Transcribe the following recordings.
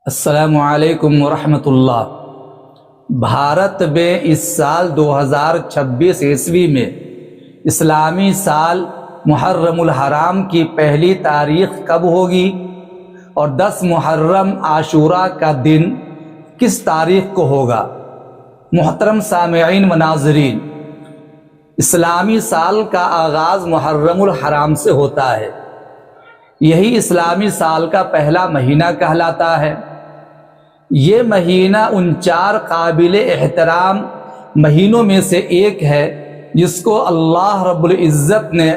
السلام علیکم ورحمۃ اللہ۔ بھارت میں اس سال 2026 عیسوی میں اسلامی سال محرم الحرام کی پہلی تاریخ کب ہوگی اور 10 محرم عاشوراء کا دن کس تاریخ کو ہوگا؟ محترم سامعین و ناظرین، اسلامی سال کا آغاز محرم الحرام سے ہوتا ہے۔ یہی اسلامی سال کا پہلا مہینہ کہلاتا ہے۔ یہ مہینہ ان 4 قابل احترام مہینوں میں سے ایک ہے جس کو اللہ رب العزت نے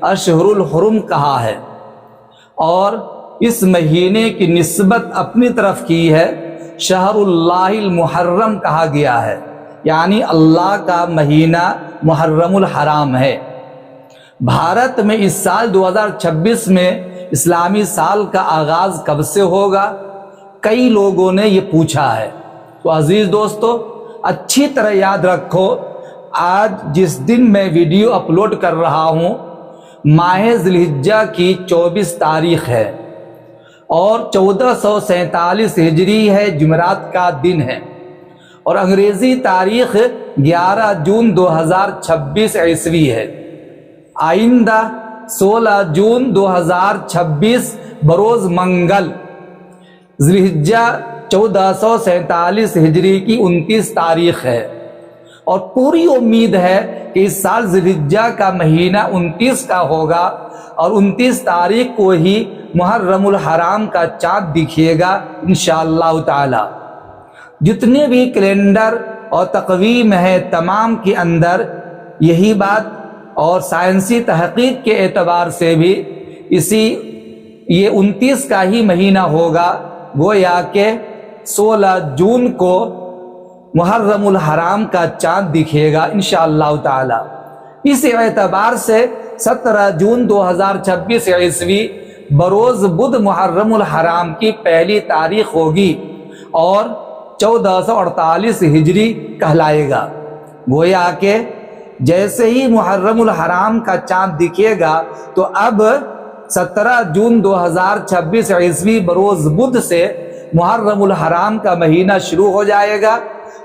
اشہر الحرم کہا ہے، اور اس مہینے کی نسبت اپنی طرف کی ہے، شہر اللہ المحرم کہا گیا ہے، یعنی اللہ کا مہینہ محرم الحرام ہے۔ بھارت میں اس سال 2026 میں اسلامی سال کا آغاز کب سے ہوگا؟ کئی لوگوں نے یہ پوچھا ہے۔ تو عزیز دوستو، اچھی طرح یاد رکھو، آج جس دن میں ویڈیو اپلوڈ کر رہا ہوں ماہ ذی الحجہ کی 24 تاریخ ہے اور 1447 ہجری ہے، جمعرات کا دن ہے، اور انگریزی تاریخ 11 جون 2026 عیسوی ہے۔ آئندہ 16 جون 2026 بروز منگل ذی الحجہ 1447 ہجری کی 29 تاریخ ہے، اور پوری امید ہے کہ اس سال ذی الحجہ کا مہینہ 29 کا ہوگا اور 29 تاریخ کو ہی محرم الحرام کا چاند دکھے گا انشاءاللہ تعالی۔ جتنے بھی کیلنڈر اور تقویم ہے تمام کے اندر یہی بات، اور سائنسی تحقیق کے اعتبار سے بھی یہ 29 کا ہی مہینہ ہوگا، گویا کہ 16 جون کو محرم الحرام کا چاند دکھے گا انشاءاللہ تعالی۔ اس اعتبار سے 17 جون 2026 عیسوی بروز بدھ محرم الحرام کی پہلی تاریخ ہوگی اور 1448 ہجری کہلائے گا۔ گویا کہ جیسے ہی محرم الحرام کا چاند دکھے گا تو اب 17 جون 2026 عیسوی بروز بدھ سے محرم الحرام کا مہینہ شروع ہو جائے گا،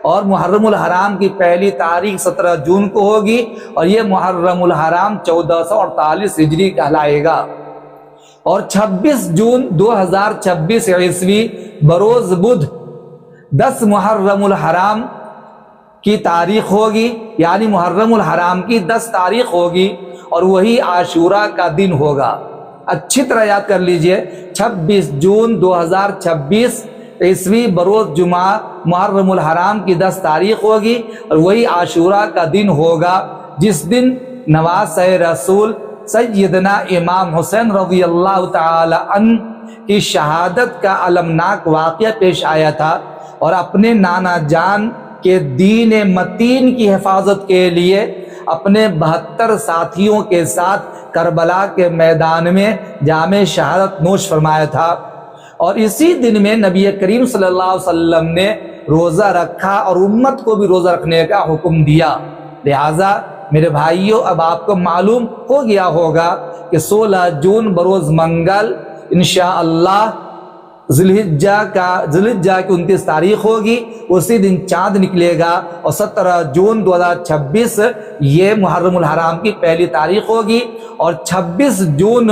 اور محرم الحرام کی پہلی تاریخ 17 جون کو ہوگی، اور یہ محرم الحرام 1448 ہجری کہلائے گا۔ اور 26 جون 2026 عیسوی بروز بدھ 10 محرم الحرام کی تاریخ ہوگی، یعنی محرم الحرام کی 10 تاریخ ہوگی، اور وہی عاشوراء کا دن ہوگا۔ اچھی طرح یاد کر لیجئے، 26 جون 2026 عیسوی بروز جمعہ محرم الحرام کی 10 تاریخ ہوگی، اور وہی عاشوراء کا دن ہوگا جس دن نواسۂ رسول سیدنا امام حسین رضی اللہ تعالی عنہ کی شہادت کا المناک واقعہ پیش آیا تھا، اور اپنے نانا جان کہ دین متین کی حفاظت کے لیے اپنے 72 ساتھیوں کے ساتھ کربلا کے میدان میں جام شہادت نوش فرمایا تھا، اور اسی دن میں نبی کریم صلی اللہ علیہ وسلم نے روزہ رکھا اور امت کو بھی روزہ رکھنے کا حکم دیا۔ لہٰذا میرے بھائیوں، اب آپ کو معلوم ہو گیا ہوگا کہ 16 جون بروز منگل انشاءاللہ ذی الحجہ کی 29 تاریخ ہوگی، اسی دن چاند نکلے گا، اور 17 جون 2026 یہ محرم الحرام کی پہلی تاریخ ہوگی، اور 26 جون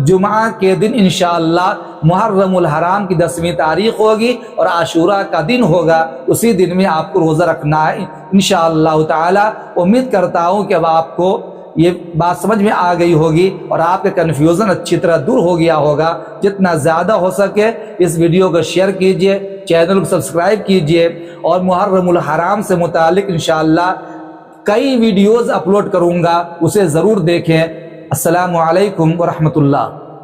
جمعہ کے دن انشاءاللہ محرم الحرام کی 10ویں تاریخ ہوگی اور عاشوراء کا دن ہوگا۔ اسی دن میں آپ کو روزہ رکھنا ہے انشاءاللہ تعالی۔ امید کرتا ہوں کہ اب آپ کو یہ بات سمجھ میں آ گئی ہوگی اور آپ کا کنفیوژن اچھی طرح دور ہو گیا ہوگا۔ جتنا زیادہ ہو سکے اس ویڈیو کو شیئر کیجئے، چینل کو سبسکرائب کیجئے، اور محرم الحرام سے متعلق انشاءاللہ کئی ویڈیوز اپلوڈ کروں گا، اسے ضرور دیکھیں۔ السلام علیکم ورحمۃ اللہ۔